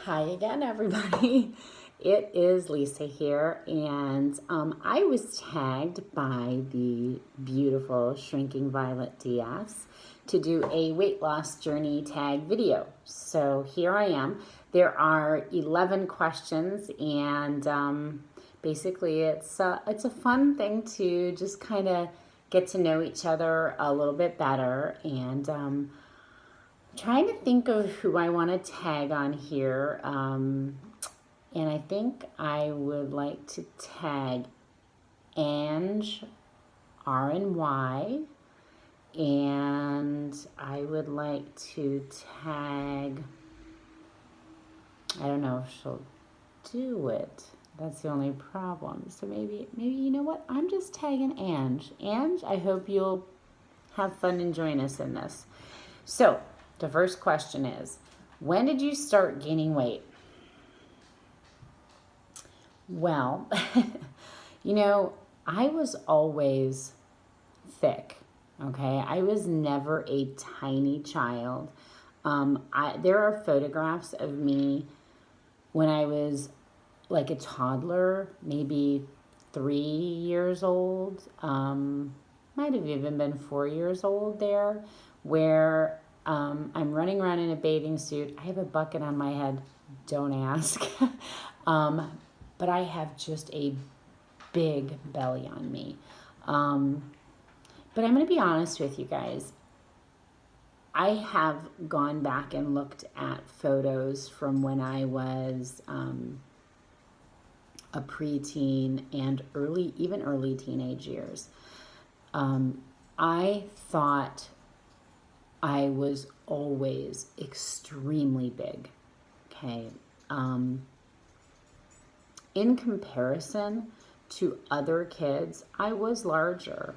Hi again, everybody. It is Lisa here, and I was tagged by the beautiful Shrinking Violet DS to do a weight loss journey tag video. So here I am. There are 11 questions, and basically it's a fun thing to just kind of get to know each other a little bit better, and trying to think of who I want to tag on here. And I think I would like to tag Ange, R and Y. And I would like to tag, I don't know if she'll do it. That's the only problem. So maybe you know what? I'm just tagging Ange. Ange, I hope you'll have fun and join us in this. So, the first question is, when did you start gaining weight? Well, I was always thick, okay? I was never a tiny child. There are photographs of me when I was like a toddler, maybe 3 years old, might have even been 4 years old there, where I'm running around in a bathing suit. I have a bucket on my head. Don't ask. But I have just a big belly on me. But I'm going to be honest with you guys. I have gone back and looked at photos from when I was a preteen and even early teenage years. I thought I was always extremely big, okay? In comparison to other kids, I was larger,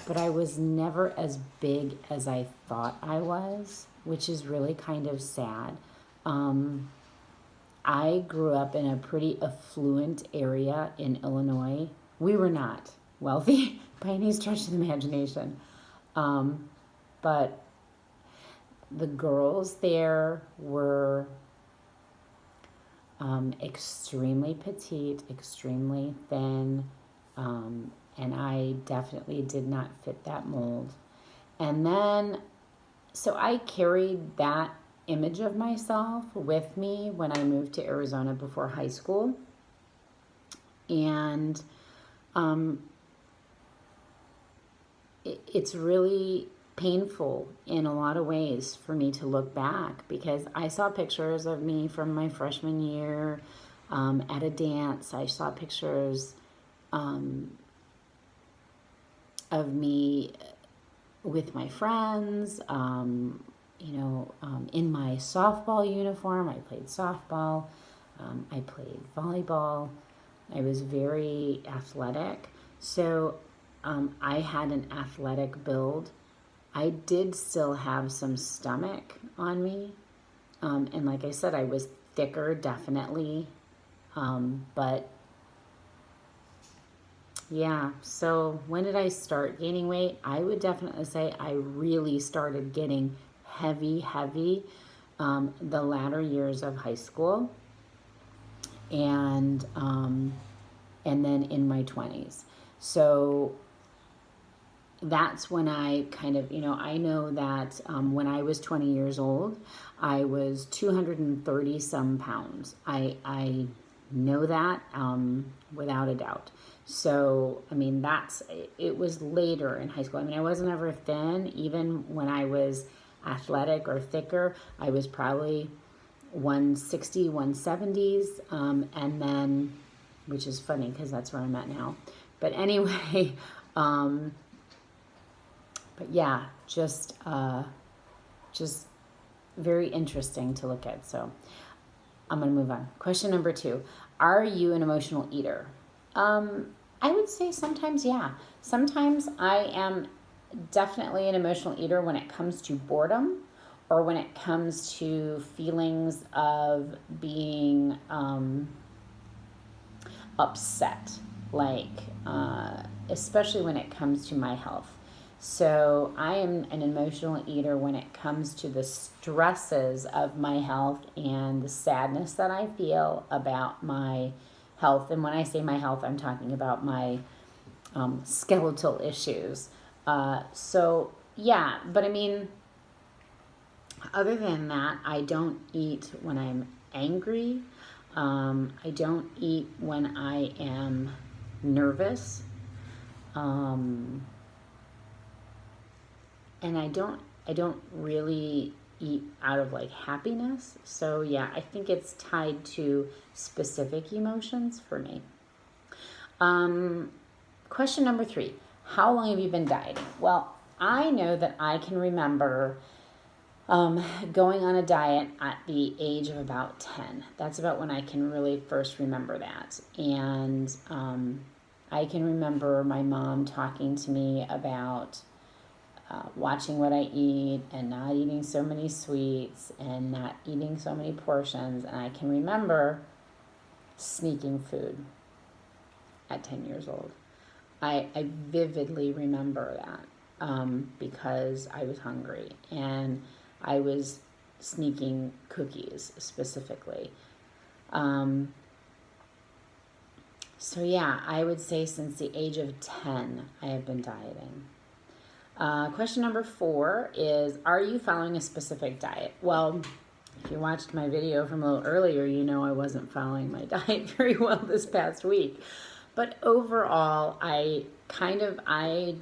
but I was never as big as I thought I was, which is really kind of sad. I grew up in a pretty affluent area in Illinois. We were not wealthy by any stretch of the imagination, but the girls there were extremely petite, extremely thin, and I definitely did not fit that mold. And then, so I carried that image of myself with me when I moved to Arizona before high school. And it's really painful in a lot of ways for me to look back, because I saw pictures of me from my freshman year at a dance. I saw pictures of me with my friends, in my softball uniform. I played softball, I played volleyball. I was very athletic. So I had an athletic build. I did still have some stomach on me. And like I said, I was thicker, definitely. But yeah, so when did I start gaining weight? I would definitely say I really started getting heavy, the latter years of high school. And then in my 20s. So that's when I kind of, I know that when I was 20 years old, I was 230 some pounds. I know that without a doubt. So, it was later in high school. I wasn't ever thin. Even when I was athletic or thicker, I was probably 160, 170s. And then, which is funny because that's where I'm at now. But anyway, but yeah, just very interesting to look at. So I'm going to move on. Question number 2. Are you an emotional eater? I would say sometimes, yeah. Sometimes I am definitely an emotional eater when it comes to boredom, or when it comes to feelings of being upset, like especially when it comes to my health. So I am an emotional eater when it comes to the stresses of my health and the sadness that I feel about my health. And when I say my health, I'm talking about my skeletal issues. So yeah, but I mean, other than that, I don't eat when I'm angry. I don't eat when I am nervous. Um, and I don't really eat out of like happiness. So yeah, I think it's tied to specific emotions for me. Um, Question number 3. How long have you been dieting? Well, I know that I can remember going on a diet at the age of about 10. That's about when I can really first remember that. And I can remember my mom talking to me about watching what I eat and not eating so many sweets and not eating so many portions. And I can remember sneaking food at 10 years old. I vividly remember that because I was hungry and I was sneaking cookies specifically. So yeah, I would say since the age of 10, I have been dieting. Question number 4 is, are you following a specific diet? Well, if you watched my video from a little earlier, you know I wasn't following my diet very well this past week. But overall, I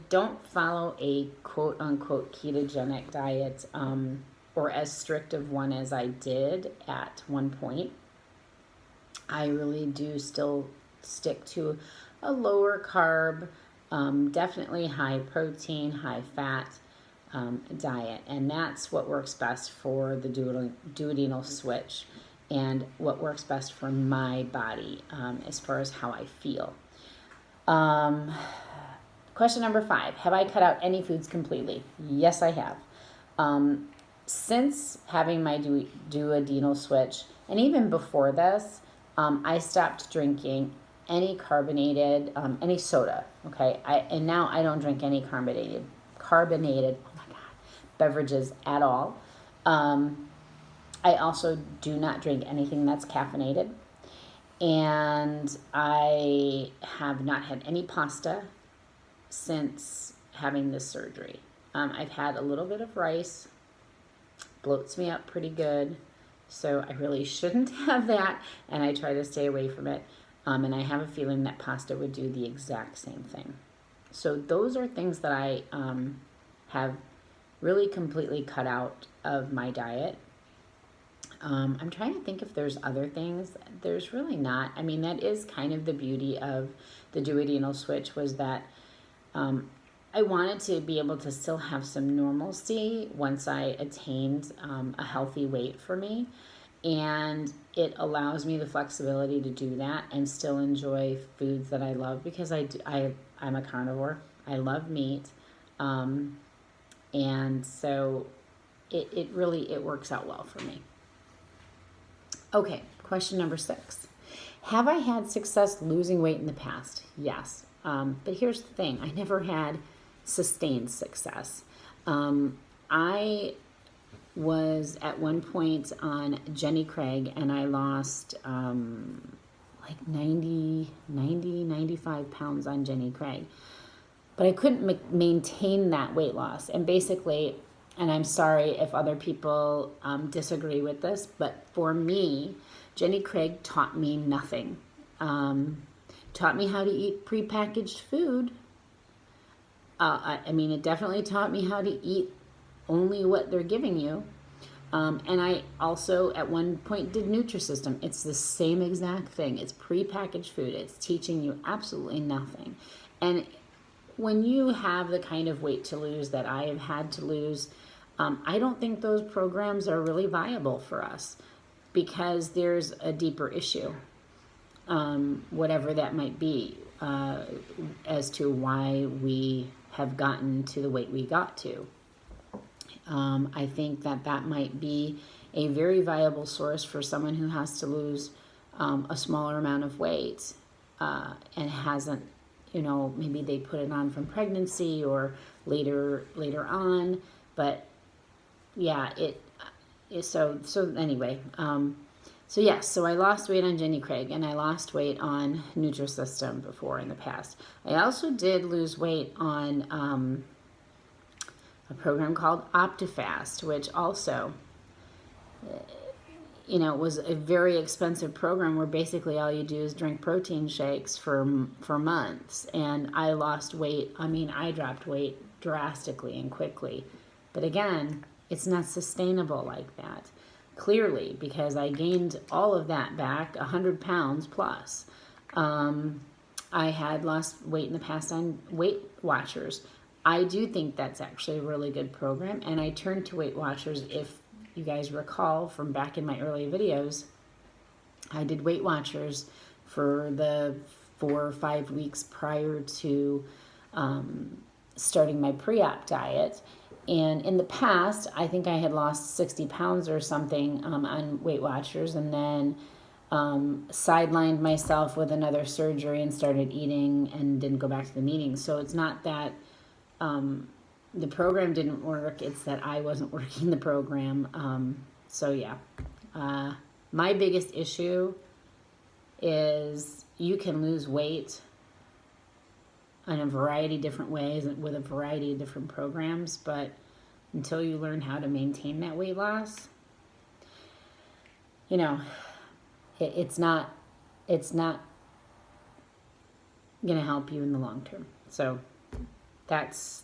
don't follow a quote unquote ketogenic diet or as strict of one as I did at one point. I really do still stick to a lower carb, definitely high protein, high fat diet. And that's what works best for the duodenal switch and what works best for my body as far as how I feel. Question number 5. Have I cut out any foods completely? Yes, I have. Since having my duodenal switch, and even before this, I stopped drinking any carbonated, any soda. Okay, and now I don't drink any carbonated. Oh my God, beverages at all. I also do not drink anything that's caffeinated. And I have not had any pasta since having this surgery. I've had a little bit of rice, bloats me up pretty good, so I really shouldn't have that, and I try to stay away from it. And I have a feeling that pasta would do the exact same thing. So those are things that I have really completely cut out of my diet. I'm trying to think if there's other things. There's really not. I mean, that is kind of the beauty of the duodenal switch, was that I wanted to be able to still have some normalcy once I attained a healthy weight for me. And it allows me the flexibility to do that and still enjoy foods that I love, because I'm a carnivore. I love meat. And so it really works out well for me. Okay, question number 6. Have I had success losing weight in the past? Yes. But here's the thing. I never had sustained success. I was at one point on Jenny Craig, and I lost like 95 pounds on Jenny Craig. But I couldn't maintain that weight loss. And basically, and I'm sorry if other people disagree with this, but for me, Jenny Craig taught me nothing. Taught me how to eat prepackaged food. I mean, it definitely taught me how to eat only what they're giving you. And I also, at one point, did Nutrisystem. It's the same exact thing. It's prepackaged food. It's teaching you absolutely nothing. And when you have the kind of weight to lose that I have had to lose, I don't think those programs are really viable for us, because there's a deeper issue, whatever that might be, as to why we have gotten to the weight we got to. I think that might be a very viable source for someone who has to lose a smaller amount of weight and hasn't, maybe they put it on from pregnancy or later on. But yeah, so anyway, so yes, so I lost weight on Jenny Craig, and I lost weight on Nutrisystem before in the past. I also did lose weight on a program called OptiFast, which also, was a very expensive program where basically all you do is drink protein shakes for months. And I lost weight. I mean, I dropped weight drastically and quickly. But again, it's not sustainable like that. Clearly, because I gained all of that back, 100 pounds plus. I had lost weight in the past on Weight Watchers. I do think that's actually a really good program, and I turned to Weight Watchers. If you guys recall from back in my early videos, I did Weight Watchers for the 4 or 5 weeks prior to starting my pre-op diet. And in the past, I think I had lost 60 pounds or something on Weight Watchers, and then sidelined myself with another surgery and started eating and didn't go back to the meetings. So it's not that the program didn't work, it's that I wasn't working the program. So yeah, my biggest issue is you can lose weight in a variety of different ways with a variety of different programs, but until you learn how to maintain that weight loss, it's not going to help you in the long term. So that's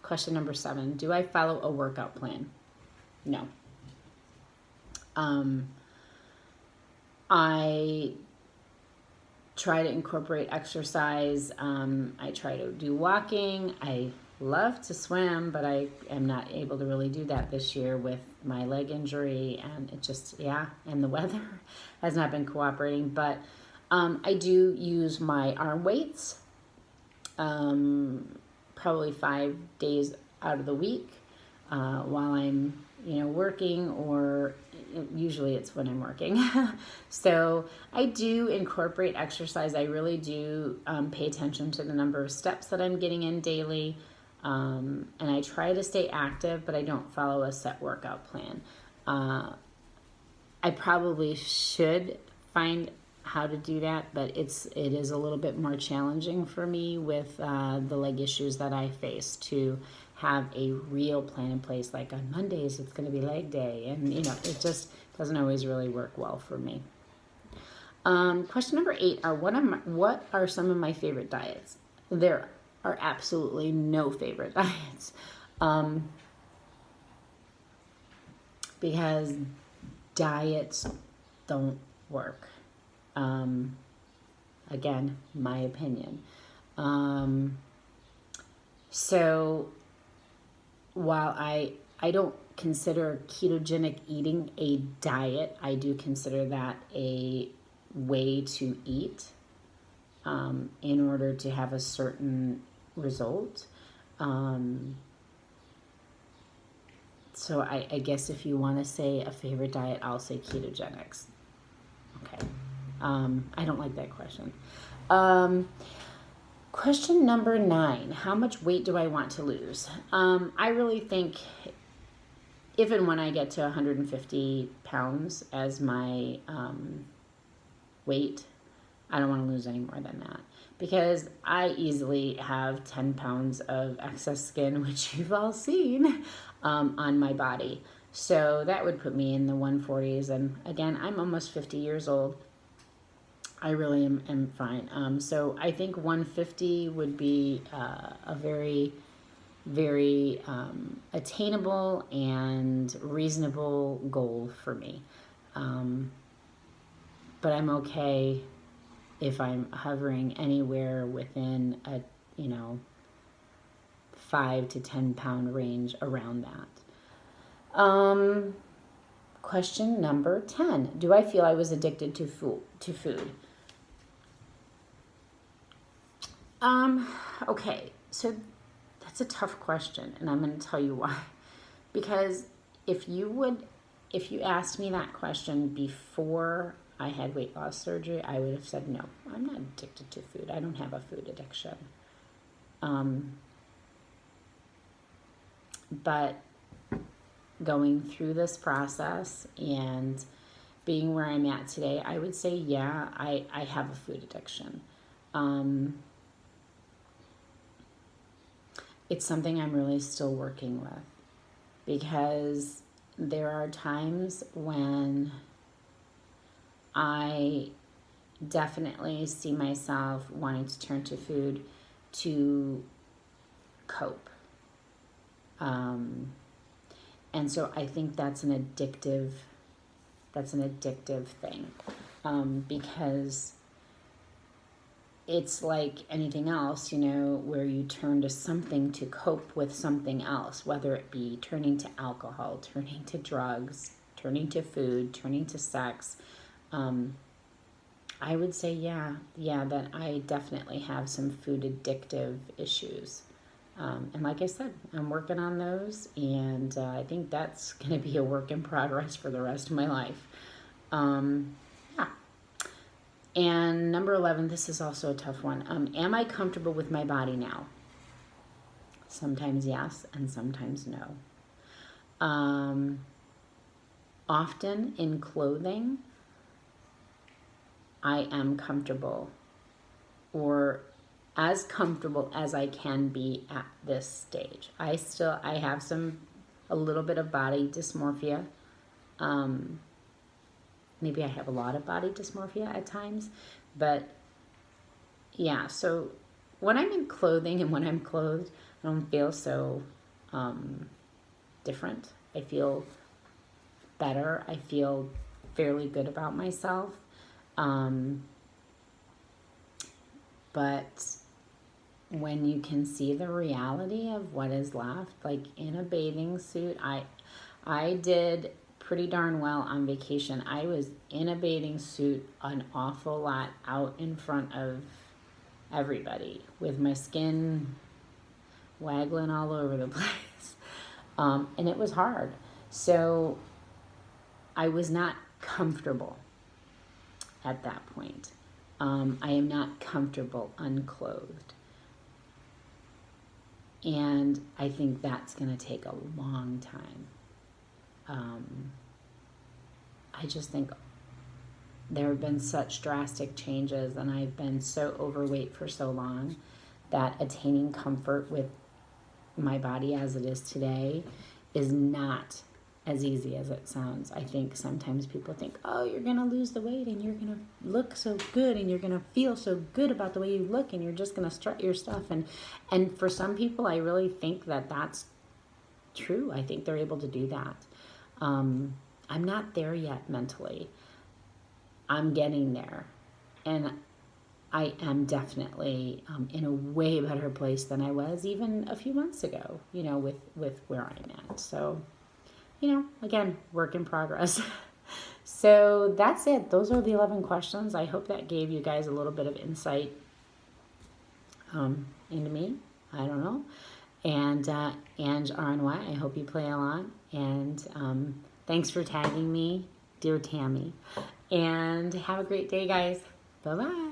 question number 7. Do I follow a workout plan? No. I try to incorporate exercise. I try to do walking. I love to swim, but I am not able to really do that this year with my leg injury, and it just, and the weather has not been cooperating. But I do use my arm weights probably 5 days out of the week while I'm working, or usually it's when I'm working. So I do incorporate exercise. I really do pay attention to the number of steps that I'm getting in daily. And I try to stay active, but I don't follow a set workout plan. I probably should find how to do that, but it is a little bit more challenging for me with the leg issues that I face to have a real plan in place. Like on Mondays, it's going to be leg day, and it just doesn't always really work well for me. Question number 8 are what are some of my favorite diets? There are absolutely no favorite diets, because diets don't work. Again, my opinion. So while I don't consider ketogenic eating a diet, I do consider that a way to eat in order to have a certain result. So I guess if you want to say a favorite diet, I'll say ketogenics. Okay. I don't like that question. Question number 9, how much weight do I want to lose? I really think if and when I get to 150 pounds as my weight, I don't want to lose any more than that, because I easily have 10 pounds of excess skin, which you've all seen, on my body. So that would put me in the 140s. And again, I'm almost 50 years old. I really am fine. So I think 150 would be a very, very attainable and reasonable goal for me. But I'm okay if I'm hovering anywhere within a 5 to 10 pound range around that. Question number 10. Do I feel I was addicted to food? Okay, so that's a tough question, and I'm going to tell you why. Because if you asked me that question before I had weight loss surgery, I would have said, no, I'm not addicted to food. I don't have a food addiction. But going through this process and being where I'm at today, I would say, yeah, I have a food addiction. It's something I'm really still working with, because there are times when I definitely see myself wanting to turn to food to cope. And so I think that's an addictive thing, because it's like anything else, where you turn to something to cope with something else, whether it be turning to alcohol, turning to drugs, turning to food, turning to sex. I would say, yeah, that I definitely have some food addictive issues. And like I said, I'm working on those, and I think that's going to be a work in progress for the rest of my life. Yeah. And number 11, this is also a tough one. Am I comfortable with my body now? Sometimes yes, and sometimes no. Often in clothing, I am comfortable, or as comfortable as I can be at this stage. I have a little bit of body dysmorphia. Maybe I have a lot of body dysmorphia at times, but yeah, so when I'm in clothing and when I'm clothed, I don't feel so different. I feel better. I feel fairly good about myself. But when you can see the reality of what is left, like in a bathing suit, I did pretty darn well on vacation. I was in a bathing suit an awful lot out in front of everybody with my skin waggling all over the place. And it was hard. So I was not comfortable at that point. I am not comfortable unclothed. And I think that's going to take a long time. I just think there have been such drastic changes, and I've been so overweight for so long that attaining comfort with my body as it is today is not as easy as it sounds. I think sometimes people think, oh, you're going to lose the weight and you're going to look so good and you're going to feel so good about the way you look and you're just going to strut your stuff. And for some people, I really think that that's true. I think they're able to do that. I'm not there yet mentally. I'm getting there. And I am definitely in a way better place than I was even a few months ago, with where I'm at. So, again, work in progress. So that's it. Those are the 11 questions. I hope that gave you guys a little bit of insight into me. I don't know. And Ange RNY, I hope you play along. And thanks for tagging me, dear Tammy. And have a great day, guys. Bye-bye.